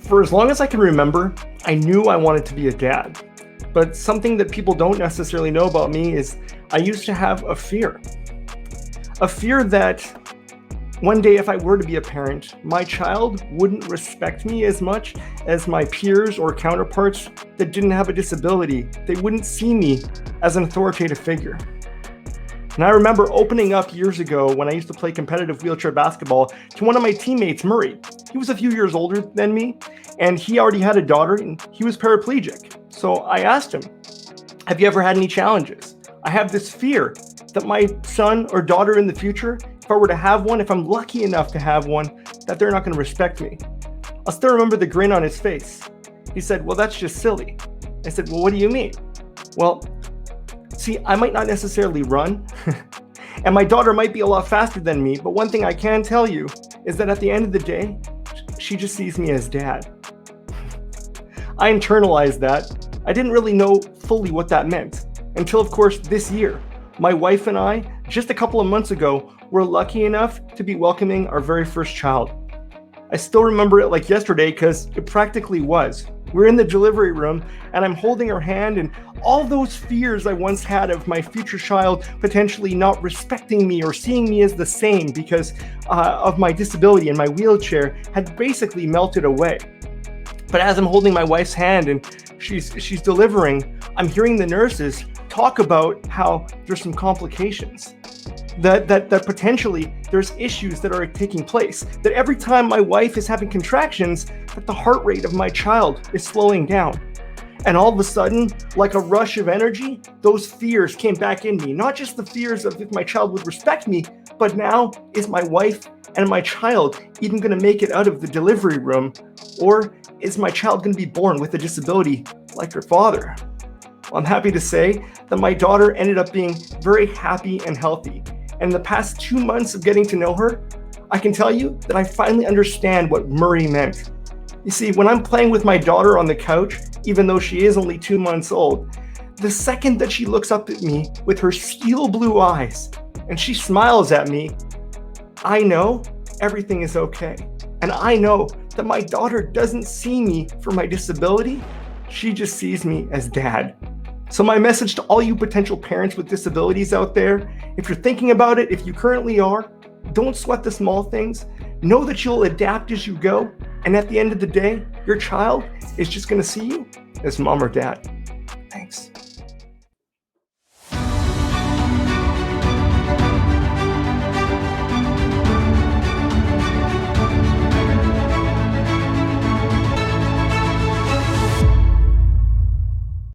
For as long as I can remember, I knew I wanted to be a dad. But something that people don't necessarily know about me is I used to have a fear. A fear that one day, if I were to be a parent, my child wouldn't respect me as much as my peers or counterparts that didn't have a disability. They wouldn't see me as an authoritative figure. And I remember opening up years ago when I used to play competitive wheelchair basketball to one of my teammates, Murray. He was a few years older than me, and he already had a daughter, and he was paraplegic. So I asked him, have you ever had any challenges? I have this fear that my son or daughter in the future, if I were to have one, if I'm lucky enough to have one, that they're not going to respect me. I still remember the grin on his face. He said, well, that's just silly. I said, well, what do you mean? Well, see, I might not necessarily run, and my daughter might be a lot faster than me, but one thing I can tell you is that at the end of the day, she just sees me as dad. I internalized that. I didn't really know fully what that meant until, of course, this year. My wife and I, just a couple of months ago, were lucky enough to be welcoming our very first child. I still remember it like yesterday because it practically was. We're in the delivery room and I'm holding her hand, and all those fears I once had of my future child potentially not respecting me or seeing me as the same because of my disability and my wheelchair had basically melted away. But as I'm holding my wife's hand and she's delivering, I'm hearing the nurses talk about how there's some complications, that potentially there's issues that are taking place, that every time my wife is having contractions, that the heart rate of my child is slowing down. And all of a sudden, like a rush of energy, those fears came back in me. Not just the fears of if my child would respect me, but now, is my wife and my child even going to make it out of the delivery room? Or is my child going to be born with a disability like her father? Well, I'm happy to say that my daughter ended up being very happy and healthy. And in the past 2 months of getting to know her, I can tell you that I finally understand what Murray meant. You see, when I'm playing with my daughter on the couch, even though she is only 2 months old, the second that she looks up at me with her steel blue eyes and she smiles at me, I know everything is okay. And I know that my daughter doesn't see me for my disability. She just sees me as dad. So my message to all you potential parents with disabilities out there, if you're thinking about it, if you currently are, don't sweat the small things. Know that you'll adapt as you go. And at the end of the day, your child is just going to see you as mom or dad. Thanks.